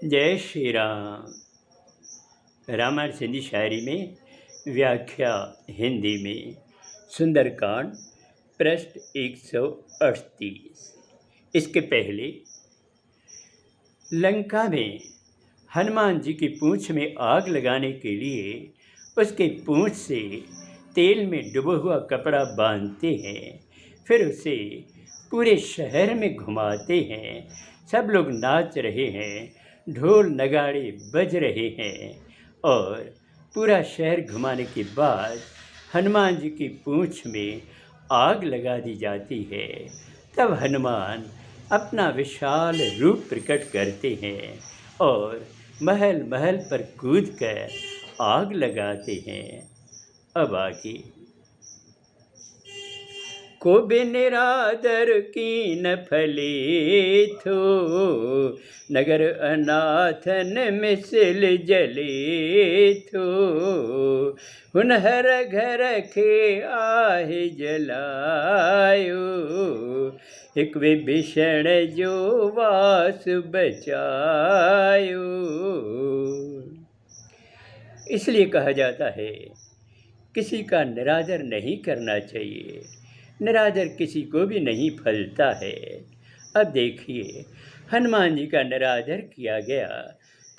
जय श्री राम। रामायण सिंधी शायरी में व्याख्या हिंदी में सुंदरकांड पृष्ठ 138। इसके पहले लंका में हनुमान जी की पूंछ में आग लगाने के लिए उसके पूंछ से तेल में डूबा हुआ कपड़ा बांधते हैं, फिर उसे पूरे शहर में घुमाते हैं। सब लोग नाच रहे हैं, ढोल नगाड़े बज रहे हैं और पूरा शहर घुमाने के बाद हनुमान जी की पूंछ में आग लगा दी जाती है। तब हनुमान अपना विशाल रूप प्रकट करते हैं और महल महल पर कूदकर आग लगाते हैं। अब आगे को भी निरादर कीन फले थो, नगर अनाथन मिसल जले थो। हुनहर घर के आहे जलायो, एक विभीषण जो वास बचायो। इसलिए कहा जाता है किसी का निरादर नहीं करना चाहिए, निरादर किसी को भी नहीं फलता है। अब देखिए, हनुमान जी का निरादर किया गया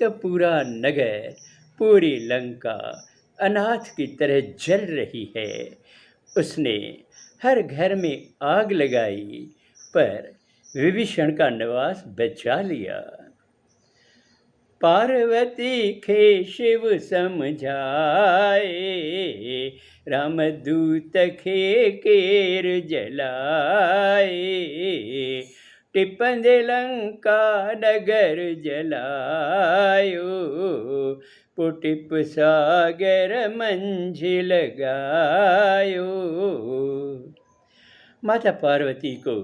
तो पूरा नगर, पूरी लंका अनाथ की तरह जल रही है। उसने हर घर में आग लगाई पर विभीषण का निवास बचा लिया। पार्वती खे शिव समझाए, रामदूत खे केर जलाए। टिपंद लंका नगर जलायो, पुटिप सागर मंझिल गायो। माता पार्वती को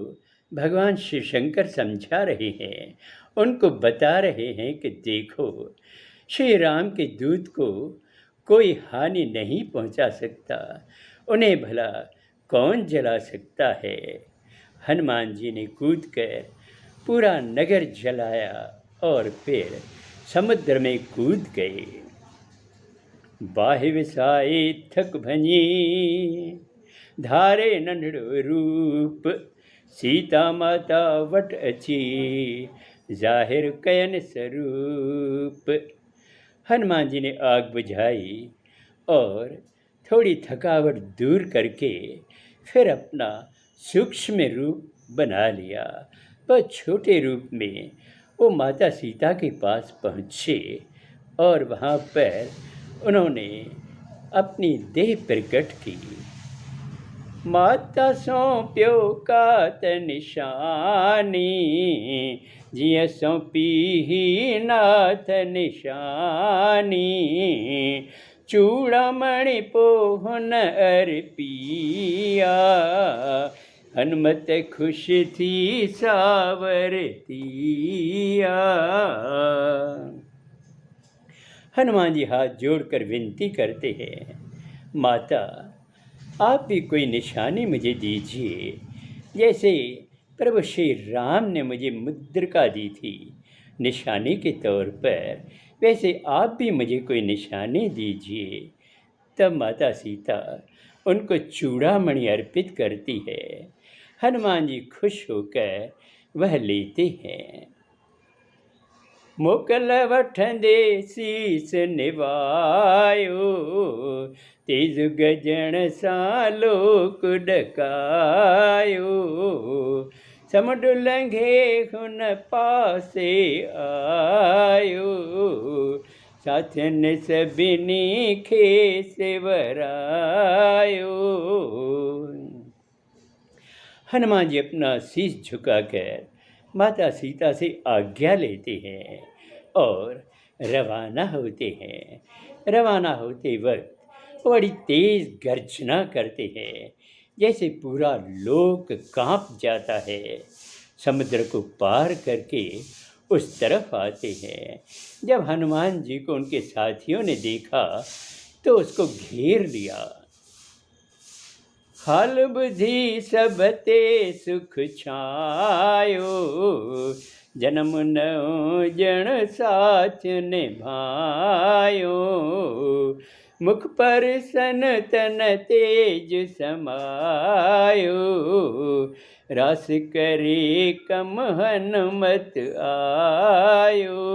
भगवान शिव शंकर समझा रहे हैं, उनको बता रहे हैं कि देखो, श्री राम के दूत को कोई हानि नहीं पहुंचा सकता, उन्हें भला कौन जला सकता है। हनुमान जी ने कूदकर पूरा नगर जलाया और फिर समुद्र में कूद गए। बाहि विसाए थक भनी, धारे नंढड़ो रूप। सीता माता वट अची, जाहिर कयन स्वरूप। हनुमान जी ने आग बुझाई और थोड़ी थकावट दूर करके फिर अपना सूक्ष्म रूप बना लिया। वह छोटे रूप में वो माता सीता के पास पहुँचे और वहाँ पर उन्होंने अपनी देह प्रकट की। माता सौंप्यो कात निशानी, जिय सौंपी ही नाथ निशानी। चूड़ामणि पोहन अर्पिया, हनुमत खुश थी सावरतिया। हनुमान जी हाथ जोड़कर विनती करते हैं, माता आप भी कोई निशानी मुझे दीजिए, जैसे प्रभु श्री राम ने मुझे मुद्रिका दी थी निशानी के तौर पर, वैसे आप भी मुझे कोई निशानी दीजिए। तब माता सीता उनको चूड़ामणि अर्पित करती है। हनुमान जी खुश होकर वह लेते हैं। मोकल वठंदे शीस निवायो, तेज गजण सां लोक डकायो। समुंड लंघे हुन पासे आयो, साथियन सभिनी खे सेवरायो। हनुमान जी अपना शीश झुकाकर माता सीता से आज्ञा लेते हैं और रवाना होते हैं। रवाना होते वक्त बड़ी तेज गर्जना करते हैं, जैसे पूरा लोक कांप जाता है। समुद्र को पार करके उस तरफ आते हैं। जब हनुमान जी को उनके साथियों ने देखा तो उसको घेर लिया। हाल बुद्धि सब ते सुख छायो, जन्म नौ जन साथ निभायो, मुख पर सन तन तेज समायो, रास करे कम हनुमत आयो।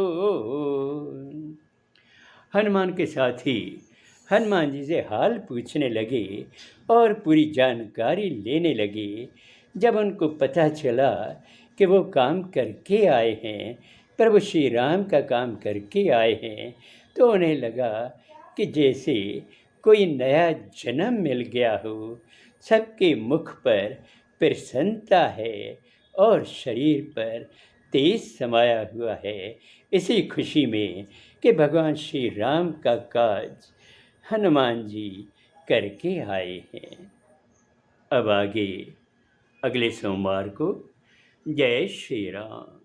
हनुमान के साथी हनुमान जी से हाल पूछने लगे और पूरी जानकारी लेने लगे। जब उनको पता चला कि वो काम करके आए हैं, प्रभु श्री राम का काम करके आए हैं, तो उन्हें लगा कि जैसे कोई नया जन्म मिल गया हो। सबके मुख पर प्रसन्नता है और शरीर पर तेज समाया हुआ है, इसी खुशी में कि भगवान श्री राम का काज हनुमान जी करके आए हैं। अब आगे अगले सोमवार को। जय श्री राम।